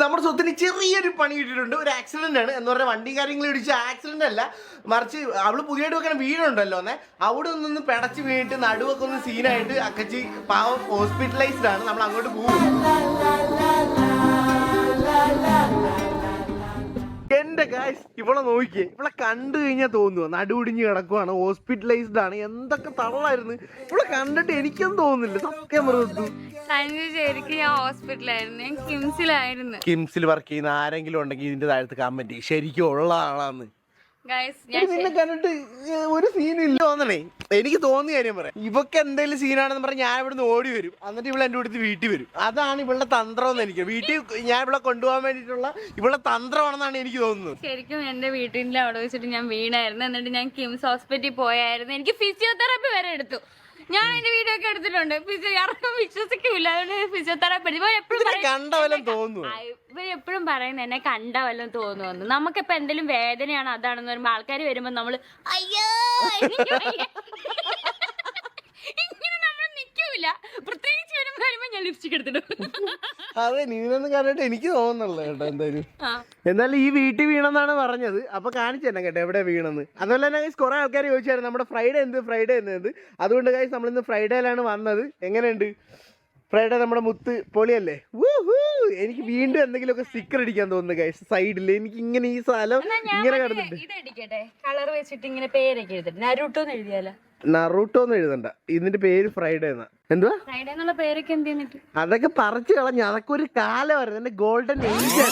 നമ്മുടെ സ്വത്തിന് ചെറിയൊരു പണി കിട്ടിയിട്ടുണ്ട്. ഒരു ആക്സിഡന്റ് ആണ് എന്ന് പറഞ്ഞാൽ വണ്ടി കാര്യങ്ങൾ ഇടിച്ച ആക്സിഡന്റ് അല്ല, മറിച്ച് അവള് പുതിയതായിട്ട് വെക്കുന്ന വീടുണ്ടല്ലോ അവിടെ നിന്ന് പെടച്ച് വീണിട്ട് നടുവൊക്കെ ഒന്ന് സീനായിട്ട് അക്കച്ചി പാവം ഹോസ്പിറ്റലൈസ്ഡ് ആണ്. നമ്മൾ അങ്ങോട്ട് പോകും. എന്റെ ഗായ്സ് ഇവളെ നോക്കിയേ, ഇവളെ കണ്ടു കഴിഞ്ഞാൽ തോന്നുക നടുവിടിഞ്ഞ് കിടക്കുവാണ്, ഹോസ്പിറ്റലൈസ്ഡ് ആണ്. എന്തൊക്കെ തള്ളായിരുന്നു ഇവളെ കണ്ടിട്ട്, എനിക്കൊന്നും തോന്നുന്നില്ല സത്യം പറഞ്ഞു. ശരിക്കും ഞാൻ ഹോസ്പിറ്റലായിരുന്നു, ഞാൻ കിംസിലായിരുന്നു. കിംസിൽ വർക്ക് ചെയ്യുന്ന ആരെങ്കിലും ഉണ്ടെങ്കിൽ ഇതിന്റെ താഴത്ത് കമന്റ് ശരിക്കും ഉള്ള ആളാന്ന്. നിന്നെ കണ്ടിട്ട് ഒരു സീനില്ല തോന്നണേ. എനിക്ക് തോന്നിയ കാര്യം പറയാം, ഇവക്ക് എന്തെങ്കിലും സീനാണെന്ന് പറഞ്ഞാൽ ഞാൻ ഇവിടുന്ന് ഓടി വരും, എന്നിട്ട് ഇവളെ എൻ്റെ അടുത്ത് വീട്ടിൽ വരും. അതാണ് ഇവളുടെ തന്ത്രം എന്ന് എനിക്ക്, വീട്ടിൽ ഞാൻ ഇവിടെ കൊണ്ടുപോകാൻ വേണ്ടിയിട്ടുള്ള ഇവളുടെ തന്ത്രമാണെന്നാണ് എനിക്ക് തോന്നുന്നത്. ശരിക്കും എന്റെ വീട്ടിൽ അവിടെ വെച്ചിട്ട് ഞാൻ വീണായിരുന്നു. എന്നിട്ട് ഞാൻ കിംസ് ഹോസ്പിറ്റലിൽ പോയായിരുന്നു. എനിക്ക് ഫിസിയോതെറാപ്പി വരെ എടുത്തു. ഞാൻ എന്റെ വീഡിയോ ഒക്കെ എടുത്തിട്ടുണ്ട്. ആർക്കും വിശ്വസിക്കൂല, ഫിസിയോതെറാപ്പി ഇവരെപ്പോഴും പറയുന്നത് എന്നെ കണ്ട വല്ലതും തോന്നുന്നു. നമുക്കിപ്പോ എന്തെങ്കിലും വേദനയാണ് അതാണെന്ന് പറയുമ്പോ ആൾക്കാർ വരുമ്പോ നമ്മള് അയ്യോ ഇങ്ങനെ നമ്മൾ നിക്കൂല. പ്രത്യേകിച്ച് വരുമ്പോ ഞാൻ ലിപ്സ്റ്റിക് എടുത്തിട്ടു. അതെ, നീനൊന്നും കണ്ടിട്ട് എനിക്ക് തോന്നുന്നുള്ളൂ കേട്ടോ. എന്തായാലും എന്നാലും ഈ വീട്ടിൽ വീണെന്നാണ് പറഞ്ഞത്. അപ്പൊ കാണിച്ചു തന്നെ കേട്ടോ എവിടെ വീണെന്ന്. അതുപോലെ തന്നെ ഗൈസ് കുറെ ആൾക്കാർ ചോദിച്ചായിരുന്നു നമ്മുടെ ഫ്രൈഡേ എന്ത്. അതുകൊണ്ട് ഗൈസ് നമ്മളിന്ന് ഫ്രൈഡേയിലാണ് വന്നത്. എങ്ങനെയുണ്ട് ഫ്രൈഡേ? നമ്മുടെ മുത്ത് പൊളിയല്ലേ? എനിക്ക് വീണ്ടും എന്തെങ്കിലുമൊക്കെ സ്റ്റിക്കർ അടിക്കാൻ തോന്നുന്നു ഗൈസ് സൈഡിൽ. എനിക്ക് ഇങ്ങനെ ഈ സ്ഥലം ഇങ്ങനെ കിടന്നിട്ട് കളർ വെച്ചിട്ട് ഇങ്ങനെ പേരൊക്കെ എഴുതിട്ട് നറൂട്ടോ എന്ന് എഴുതണ്ട, ഇതിന്റെ പേര് ഫ്രൈഡേ എന്നാ. എന്തുവാ ഫ്രൈഡേ എന്നുള്ള പേരൊക്കെ എന്ത് ചെയ്യുന്നിട്ട് അതൊക്കെ പറിച്ചു കളഞ്ഞു. അതൊക്കെ ഒരു കാലമായിരുന്നു, എന്റെ ഗോൾഡൻ ഏജ്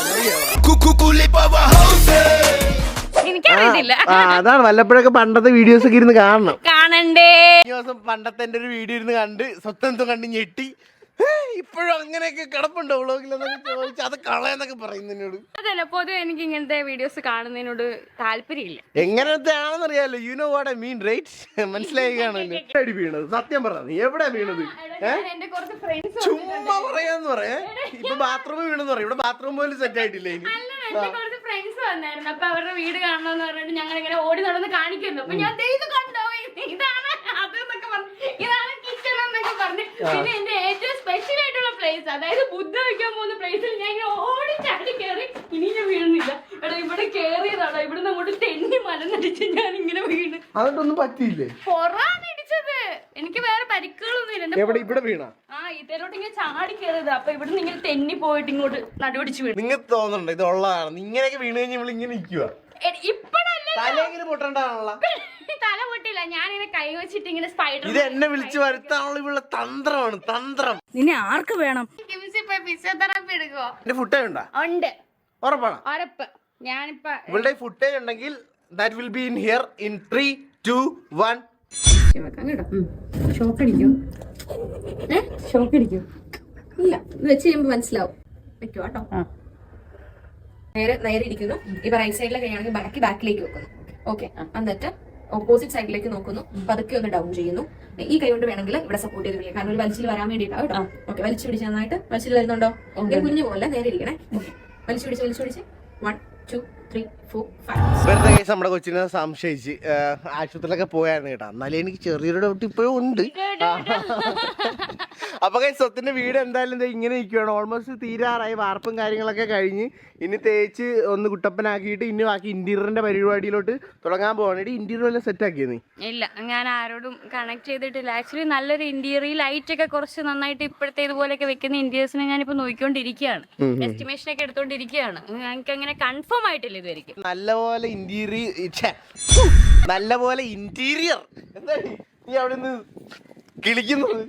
എനിക്കറിയത്തില്ല. അതാണ് വല്ലപ്പോഴൊക്കെ പണ്ടത്തെ വീഡിയോസ് ഒക്കെ ഇരുന്ന് കാണണ്ടേ. ദിവസം പണ്ടത്തെ എന്റെ ഒരു വീഡിയോ ഇരുന്ന് കണ്ട് സ്വത്തം കണ്ട് ഞെട്ടി. ഇപ്പോഴും അങ്ങനെയൊക്കെ കിടപ്പുണ്ടോ വ്ളോഗിലെന്നൊക്കെ ചോദിച്ചു, അത് കളയെന്നൊക്കെ പറയുന്നതിനോട്. അതല്ല, പൊതുവെ എനിക്ക് ഇങ്ങനത്തെ വീഡിയോസ് കാണുന്നതിനോട് താല്പര്യമില്ല. എങ്ങനത്തെ ആണെന്ന് അറിയാലോ, you know what I mean right? മനസ്സിലായിക്കാണല്ലോ. എവിടെ വീണത്? സത്യം പറ, നീ എവിടെ വീണത്? ചുമ്മാ പറയാന്ന് പറയാ. ഇപ്പൊ ബാത്റൂമിൽ വീണെന്ന് പറയാം. ഇവിടെ ബാത്റൂം പോലും സെറ്റ് ആയിട്ടില്ല. ഇനി ഫ്രണ്ട്സ് വന്നായിരുന്നു, അപ്പൊ അവരുടെ വീട് കാണണമെന്ന് പറഞ്ഞിട്ട് ഞങ്ങൾ ഇങ്ങനെ ഓടി നടന്ന് കാണിക്കുന്നു. അപ്പൊ ഞാൻ കണ്ടോ, ഇതാണ് അതെന്നൊക്കെ പറഞ്ഞു, ഇതാണ് കിച്ചൺ എന്നൊക്കെ പറഞ്ഞു. പിന്നെ എന്റെ ഏറ്റവും സ്പെഷ്യൽ ആയിട്ടുള്ള പ്ലേസ്, അതായത് ബുദ്ധ വെക്കാൻ പോകുന്ന പ്ലേസിൽ ഞാൻ ഇങ്ങനെ ഓടി ചാടി കയറി. ഇനി ഞാൻ വീഴുന്നില്ല എടാ, ഇവിടെ കേറിയതാണോ, ഇവിടുന്ന് അങ്ങോട്ട് തെന്നി മലന്നടിച്ച് ഞാൻ ഇങ്ങനെ വീണ്. അതൊന്നും പറ്റിയില്ലേ? പൊറാണ് ഇടിച്ചത്. എനിക്ക് വേറെ പരിക്കുകളൊന്നും ഇല്ല. ഇവിടെ വീണ ഇതിലോട്ട് ഇങ്ങനെ ചാടി കയറിയത്. അപ്പൊ ഇവിടുന്ന് ഇങ്ങനെ തെന്നി പോയിട്ട് ഇങ്ങോട്ട് നടുപിടിച്ച് വീണു. നിങ്ങൾക്ക് തോന്നുന്നുണ്ടോ ഇത് ഉള്ളതാണ്? ഇങ്ങനെയൊക്കെ വീണ് കഴിഞ്ഞാൽ ഇവിടെ ഇങ്ങനെ നിൽക്കുക? തലയെങ്കിലും പൊട്ടണ്ടാണല്ലോ. തല പൊട്ടില്ല, ഞാനിങ്ങനെ കൈ വെച്ചിട്ട് ഇങ്ങനെ സ്പൈഡർ. ഇത് എന്നെ വിളിച്ചു വരുത്താനുള്ള ഇവിടെ തന്ത്രമാണ്, തന്ത്രം. നിന്നെ ആർക്ക് വേണം? ഫിസിയോതെറാപ്പി എടുക്കുവോ? എന്റെ ഫുട്ടേജ് ഉണ്ടോ? ഉണ്ട്. ഉറപ്പാണ്? ഉറപ്പ്. ഞാനിപ്പോ ഇവളുടെ ഫുട്ടേജ് ഉണ്ടെങ്കിൽ that will be in here in 3, 2, 1. ഷോക്കടിക്കോ? ഷോക്കടിക്കോ? ഇല്ല, വെച്ച് കഴിയുമ്പോ മനസ്സിലാവും. വെക്കോ കേട്ടോ. നേരെ ഇരിക്കുന്നു. ഇപ്പൊ റൈറ്റ് സൈഡിലേക്ക് ആണെങ്കിൽ ബാക്കിലേക്ക് വെക്കുന്നു. ഓക്കെ, എന്നിട്ട് ഓപ്പോസിറ്റ് സൈഡിലേക്ക് നോക്കുന്നു. പതുക്കെ ഒന്ന് ഡൗൺ ചെയ്യുന്നു. ഈ കൈ കൊണ്ട് വേണമെങ്കിൽ ഇവിടെ സപ്പോർട്ട് ചെയ്ത് പിടിക്കാം, കാരണം ഒരു വലിച്ചിൽ വരാൻ വേണ്ടിയിട്ടാണ് കേട്ടോ. ഓക്കെ, വലിച്ചു പിടിച്ച് നന്നായിട്ട്. വലിച്ചിൽ വരുന്നുണ്ടോ? കുഞ്ഞു പോലെ നേരെ ഇരിക്കണേ. വലിച്ചു പിടിച്ച് 1, 2, 3, 4, 5. വെറുതെ കേസ് നമ്മുടെ കൊച്ചിനെ സംശയിച്ച് ആശുപത്രിയിലൊക്കെ പോയായിരുന്നു കേട്ടോ. എന്നാലും എനിക്ക് ചെറിയൊരു ഡൗട്ട് ഇപ്പോഴും ഉണ്ട്. അപ്പൊ സ്വത്തിന്റെ വീട് എന്തായാലും ഇങ്ങനെ നിൽക്കുകയാണ്. ഓൾമോസ്റ്റ് തീരാറായി. വാർപ്പും കാര്യങ്ങളൊക്കെ കഴിഞ്ഞ് ഇനി തേച്ച് ഒന്ന് കുട്ടപ്പനാക്കിയിട്ട് ഇനി ബാക്കി ഇന്റീരിയറിന്റെ പരിപാടിയിലോട്ട് തുടങ്ങാൻ പോവാണ്. ഇന്റീരിയർ എല്ലാം സെറ്റ് ആക്കിയത് ഇല്ല, ഞാൻ ആരോടും കണക്ട് ചെയ്തിട്ടില്ല. ആക്ച്വലി നല്ലൊരു ഇന്റീരിയർ, ലൈറ്റ് ഒക്കെ കുറച്ച് നന്നായിട്ട് ഇപ്പോഴത്തെ ഇതുപോലെയൊക്കെ വെക്കുന്ന ഇന്റീരിയേഴ്സിനെ ഞാനിപ്പോ നോക്കിക്കൊണ്ടിരിക്കുകയാണ്. എസ്റ്റിമേഷൻ ഒക്കെ എടുത്തോണ്ടിരിക്കുകയാണ്. ഞങ്ങൾക്ക് അങ്ങനെ കൺഫേം ആയിട്ടില്ല ഇതുവരെയ്ക്കും. നല്ലപോലെ ഇന്റീരിയർ എന്താ നീ അവിടെ നിന്ന് കിളിക്കുന്നത്?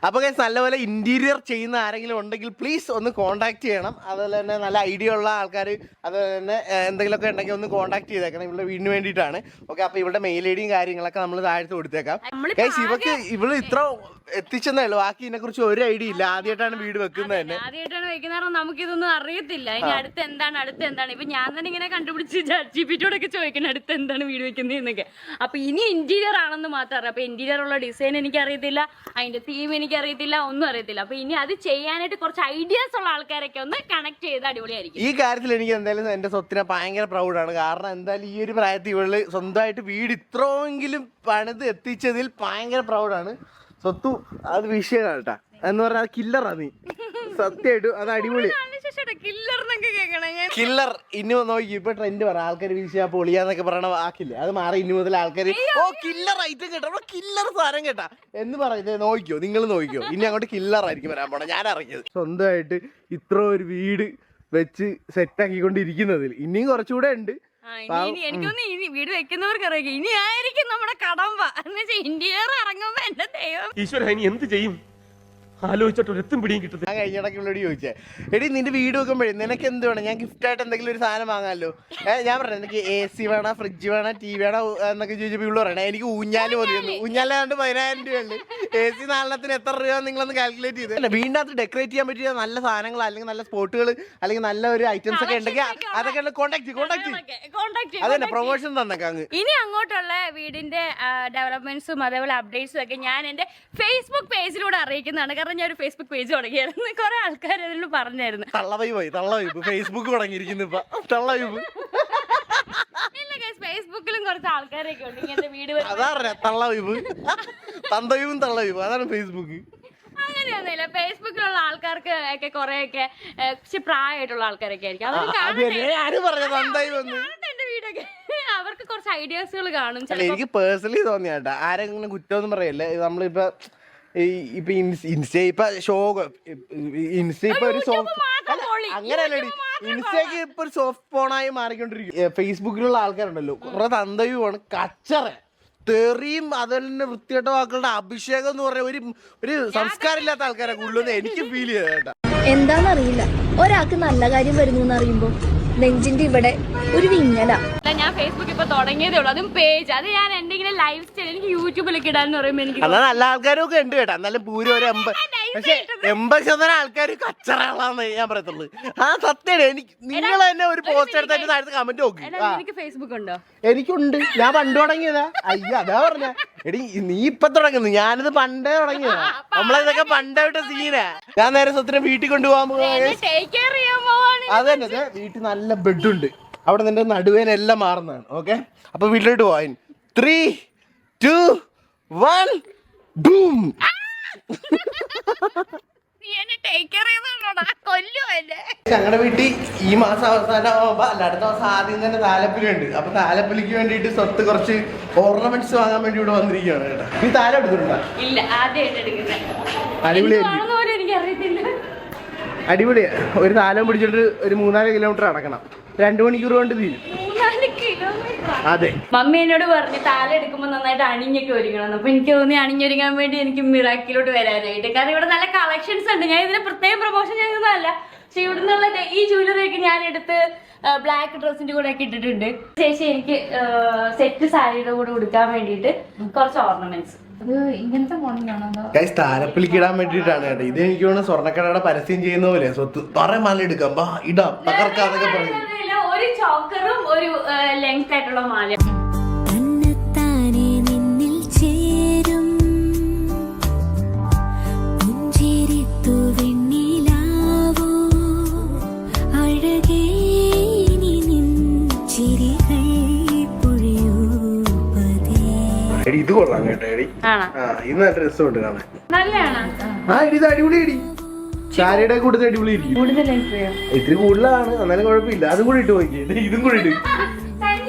അപ്പൊ നല്ലപോലെ ഇന്റീരിയർ ചെയ്യുന്ന ആരെങ്കിലും ഉണ്ടെങ്കിൽ പ്ലീസ് ഒന്ന് കോൺടാക്ട് ചെയ്യണം. അതുപോലെ തന്നെ നല്ല ഐഡിയ ഉള്ള ആൾക്കാർ അതുപോലെ തന്നെ എന്തെങ്കിലുമൊക്കെ ഉണ്ടെങ്കിൽ ഒന്ന് കോൺടാക്ട് ചെയ്തേക്കണം. ഇവിടെ വീടിന് വേണ്ടിയിട്ടാണ്. ഓക്കെ, അപ്പൊ ഇവിടെ മെയിൽ ഐഡിയും കാര്യങ്ങളൊക്കെ നമ്മൾ താഴത്ത് കൊടുത്തേക്കാം. ഇവള് ഇത്ര എത്തിച്ചെന്നേ ഉള്ളൂ, ബാക്കി ഇതിനെ കുറിച്ച് ഒരു ഐഡിയ ഇല്ല. ആദ്യമായിട്ടാണ് വീട് വെക്കുന്നത് തന്നെ. ആദ്യമായിട്ടാണ് വെക്കുന്ന, നമുക്ക് ഇതൊന്നും അറിയത്തില്ല. ഇനി അടുത്ത് എന്താണ് ഇപ്പൊ ഞാൻ തന്നെ ഇങ്ങനെ കണ്ടുപിടിച്ച് ChatGPT-യോടൊക്കെ ചോദിക്കണം അടുത്ത് എന്താണ് വീട് വെക്കുന്നത് എന്നൊക്കെ. അപ്പൊ ഇനി ഇന്റീരിയർ ആണെന്ന് മാത്രം അറിയാം. അപ്പൊ ഇന്റീരിയർ ഉള്ള ഡിസൈൻ എനിക്ക് അറിയത്തില്ല, അതിന്റെ തീം എനിക്ക് അറിയത്തില്ല, ഒന്നും അറിയത്തില്ല. അപ്പൊ ഇനി അത് ചെയ്യാനായിട്ട് കുറച്ച് ഐഡിയാസ് ഉള്ള ആൾക്കാരൊക്കെ ഒന്ന് കണക്ട് ചെയ്ത് അടിപൊളിയായിരിക്കും. ഈ കാര്യത്തിൽ എനിക്ക് എന്തായാലും എന്റെ സ്വത്തിനെ ഭയങ്കര പ്രൗഡാണ്. കാരണം എന്തായാലും ഈ ഒരു പ്രായത്തിൽ ഇവള് സ്വന്തമായിട്ട് വീട് ഇത്രയെങ്കിലും പണിത് എത്തിച്ചതിൽ ഭയങ്കര പ്രൗഡാണ്. സ്വത്തു അത് വിഷയമാണ് കേട്ടാ. എന്ന് പറഞ്ഞാൽ കില്ലറാ നീ, സത്യമായിട്ടും അത് അടിപൊളി കില്ലർ. ഇനി നോക്കി ഇപ്പൊ ട്രെൻഡ് പറ, ആൾക്കാർ വീശിയാ പൊളിയാന്നൊക്കെ പറയണ വാക്കില്ലേ, അത് മാറി ഇനി മുതൽ ആൾക്കാർ ഓ കില്ലർ ഐറ്റം കേട്ടോ, കില്ലർ സാധനം കേട്ടാ എന്ന് പറയുന്നത്. നോക്കിയോ, നിങ്ങൾ നോക്കിയോ, ഇനി അങ്ങോട്ട് കില്ലർ ആയിരിക്കും വരാൻ പോണേ. ഞാൻ അറിഞ്ഞത് സ്വന്തമായിട്ട് ഇത്ര ഒരു വീട് വെച്ച് സെറ്റ് ആക്കിക്കൊണ്ടിരിക്കുന്നതിൽ ഇനിയും കുറച്ചുകൂടെ ഉണ്ട്. എനിക്കൊന്ന് ഇനി വീട് വെക്കുന്നവർക്ക് അറിയാം, ഇനി ആയിരിക്കും നമ്മുടെ കടമ്പ എന്ന് വെച്ചാൽ ഇന്റീരിയർ ഇറങ്ങുമ്പോ എന്റെ ദൈവം ഈശ്വര ഇനി എന്ത് ചെയ്യും ആലോചിച്ചിട്ട് ഒരെത്തും പിടിയും കിട്ടുന്നത്. ഞാൻ കഴിഞ്ഞിടയ്ക്ക് ഉള്ളോട് ചോദിച്ചേ, എടി നിന്റെ വീട് വെക്കുമ്പോഴേ നിനക്ക് എന്ത് വേണം, ഞാൻ ഗിഫ്റ്റ് ആയിട്ട് എന്തെങ്കിലും ഒരു സാധനം വാങ്ങാമല്ലോ. ഞാൻ പറഞ്ഞു എനിക്ക് AC വേണം, ഫ്രിഡ്ജ് വേണം, TV വേണം എന്നൊക്കെ ചോദിച്ചപ്പോൾ ഇവിടെ പറയണേ എനിക്ക് ഊഞ്ഞാല് മതിയെന്ന്. ഊഞ്ഞാലാണ്ട് 10,000 രൂപയുണ്ട്. AC 4 എത്ര രൂപ നിങ്ങളൊന്ന് കാൽക്കുലേറ്റ് ചെയ്ത്. അല്ല വീടിനകത്ത് ഡെക്കറേറ്റ് ചെയ്യാൻ പറ്റിയ നല്ല സാധനങ്ങൾ അല്ലെങ്കിൽ നല്ല സ്പോട്ടുകൾ അല്ലെങ്കിൽ നല്ല ഒരു ഐറ്റംസ് ഒക്കെ ഉണ്ടെങ്കിൽ അതൊക്കെ കോണ്ടാക്ട് അതന്നെ പ്രൊമോഷൻ തന്നേക്കാം അങ്ങ്. ഇനി അങ്ങോട്ടുള്ള വീടിന്റെ ഡെവലപ്മെന്റ്സും അതേപോലെ അപ്ഡേറ്റ്സും ഒക്കെ ഞാൻ എന്റെ ഫേസ്ബുക്ക് പേജിലൂടെ അറിയിക്കുന്നതാണ്. കാരണം ഞാൻ ഒരു ഫേസ്ബുക്ക് പേജ് തുടങ്ങിയായിരുന്നു, കുറെ ആൾക്കാർ അതിൽ പറഞ്ഞായിരുന്നു. തള്ളവൈബ് ഫേസ്ബുക്ക് തുടങ്ങിയിരിക്കുന്നു ഇപ്പൊ. തള്ളവൈബ് ഇല്ല ഫേസ്ബുക്കിലും കുറച്ച് ആൾക്കാരൊക്കെ ഉണ്ട് ഇങ്ങനത്തെ വീട്. അതാ തള്ളവൈബ്, തന്തവൈബും തള്ളവൈബ്, അതാണ് ഫേസ്ബുക്ക്. അങ്ങനെയൊന്നുമില്ല, ഫേസ്ബുക്കിലുള്ള ആൾക്കാർക്ക് ഒക്കെ കുറെയൊക്കെ പ്രായമായിട്ടുള്ള ആൾക്കാരൊക്കെ ആയിരിക്കും, എന്റെ വീടൊക്കെ അവർക്ക് കുറച്ച് ഐഡിയാസുകൾ കാണും. എനിക്ക് പേഴ്സണലി തോന്നിയാട്ടാ, ആരെങ്കിലും കുറ്റമൊന്നും പറയല്ലേ. നമ്മളിപ്പോ ഇപ്പൊ ഇൻസ്റ്റ ഇപ്പൊ ഇൻസ്റ്റ ഇപ്പൊ ഒരു അങ്ങനെയല്ലേ, ഇൻസ്റ്റയ്ക്ക് ഇപ്പൊ ഒരു സോഫ്റ്റ് ഫോണായി മാറിക്കൊണ്ടിരിക്കും. ഫേസ്ബുക്കിലുള്ള ആൾക്കാരുണ്ടല്ലോ കുറെ തന്തയുമാണ്, കച്ചറ തെറിയും അതുപോലെ തന്നെ വൃത്തികെട്ട വാക്കുകളുടെ അഭിഷേകം എന്ന് പറഞ്ഞ ഒരു സംസ്കാരം ഇല്ലാത്ത ആൾക്കാരെ കൂടുതലൊന്നും എനിക്ക് ഫീൽ ചെയ്ത കേട്ടാ. എന്താന്നറിയില്ല, ഒരാൾക്ക് നല്ല കാര്യം വരുന്നു എന്നറിയുമ്പോ നെഞ്ചിന്റെ ഇവിടെ ഒരു വിങ്ങല. ഞാൻ ഫേസ്ബുക്ക് ഇപ്പൊ തുടങ്ങിയതേ ഉള്ളൂ, അതും പേജ്. അത് ഞാൻ എന്തെങ്കിലും ലൈഫ് സ്റ്റൈൽ എനിക്ക് യൂട്യൂബിലൊക്കെ ഇടാന്ന് പറയുമ്പോ എനിക്ക് നല്ല ആൾക്കാരും ഒക്കെ ഉണ്ട് കേട്ടോ. എന്നാലും പൂരം ഒരു 80% ആൾക്കാർ കച്ചറകളാന്ന് ഞാൻ പറയത്തുള്ളൂ. ആ സത്യം. എനിക്ക് നിങ്ങൾ തന്നെ ഒരു പോസ്റ്റ് എടുത്തിട്ട് താഴത്ത് കമന്റ് നോക്കി. എനിക്ക് ഫേസ്ബുക്ക് ഉണ്ടോ? എനിക്കുണ്ട്, ഞാൻ പണ്ട് തുടങ്ങിയതാ. അയ്യോ അതാ പറഞ്ഞ എടി നീ ഇപ്പൊ തുടങ്ങുന്നു, ഞാനിത് പണ്ടേ തുടങ്ങിയതാ. നമ്മളിതൊക്കെ പണ്ടായിട്ട് സീനാ. ഞാൻ നേരെ സ്വത്തിന് വീട്ടിൽ കൊണ്ടുപോകാൻ അത് തന്നെ. വീട്ടിൽ നല്ല ബെഡുണ്ട്, അവിടെ നിന്റെ നടുവേനെല്ലാം മാറുന്നതാണ്. ഓക്കെ, അപ്പൊ വീട്ടിലോട്ട് പോവാൻ 3, 2, 1 ബൂം. ഞങ്ങളുടെ വീട്ടിൽ ഈ മാസം അവസാനം ആവുമ്പോ അല്ല അടുത്ത മാസം ആദ്യം തന്നെ താലപ്പൊലിയുണ്ട്. അപ്പൊ താലപ്പൊലിക്ക് വേണ്ടിട്ട് സ്വത്ത് കുറച്ച് ഓർണമെന്റ്സ് വാങ്ങാൻ വേണ്ടി ഇവിടെ വന്നിരിക്കുകയാണ് കേട്ടോ. ഈ താലം എടുത്തിട്ടുണ്ടോ? ഇല്ല, അടിപൊളിയാ. ഒരു താലം പിടിച്ചിട്ട് ഒരു 3-4 കിലോമീറ്റർ നടക്കണം, 2 മണിക്കൂർ കൊണ്ട് തീരും. അതെ, മമ്മി എന്നോട് പറഞ്ഞു താല എടുക്കുമ്പോ നന്നായിട്ട് അണിഞ്ഞൊക്കെ ഒരുങ്ങണം. അപ്പൊ എനിക്ക് തോന്നി അണിഞ്ഞൊരുങ്ങാൻ വേണ്ടി എനിക്ക് മിറാക്കിലോട്ട് വരാനായിട്ട്. കാരണം ഇവിടെ നല്ല കളക്ഷൻസ് ഉണ്ട്. ഞാൻ ഇതിന് പ്രത്യേകം പ്രൊമോഷൻ ചെയ്യുന്നതല്ല, പക്ഷെ ഇവിടെ നിന്നുള്ള ഈ ജ്വല്ലറി ഒക്കെ ഞാൻ എടുത്ത് ബ്ലാക്ക് ഡ്രസ്സിന്റെ കൂടെ ഒക്കെ ഇട്ടിട്ടുണ്ട്. ശേഷം എനിക്ക് സെറ്റ് സാരിയുടെ കൂടെ കൊടുക്കാൻ വേണ്ടിയിട്ട് കുറച്ച് ഓർണമെന്റ്സ്. ഇങ്ങനത്തെ മോഡലാണോ? താലപ്പൊലിക്ക് ഇടാൻ വേണ്ടിയിട്ടാണ് കേട്ടോ. ഇത് എനിക്ക് തോന്നുന്നു സ്വർണ്ണക്കടയുടെ പരസ്യം ചെയ്യുന്ന പോലെ സ്വത്ത് കുറെ മാല എടുക്കാം, ഇടാം, തകർക്കാതൊക്കെ പറയും. ഒരു ചോക്കറും ഒരു ലെങ്ത് ആയിട്ടുള്ള മാല. ഇത് കൊള്ളാം കേട്ടോ എടി. ഇത് നല്ല രസമുണ്ട് കാണാൻ. ഇത് അടിപൊളി. സാരിയുടെ കൂടുതൽ അടിപൊളി ഇരിക്കും. ഇത്തിരി കൂടുതലാണ്, എന്നാലും കുഴപ്പമില്ല. അതും കൂടി ഇട്ട് നോക്കി, ഇതും കൂടി ഇട്ട്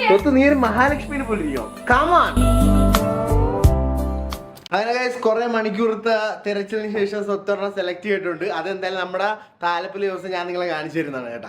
സ്വത്ത് നീ ഒരു മഹാലക്ഷ്മിനെ പോലെ ഇരിക്കോ. കാമാൻ. അങ്ങനെ കുറെ മണിക്കൂറത്തെ തിരച്ചിലിന് ശേഷം സ്വത്തൊരെണ്ണം സെലക്ട് ചെയ്തിട്ടുണ്ട്. അതെന്തായാലും നമ്മുടെ താലപ്പൊലി ദിവസം ഞാൻ നിങ്ങളെ കാണിച്ചു തരുന്നതാണ് കേട്ടോ.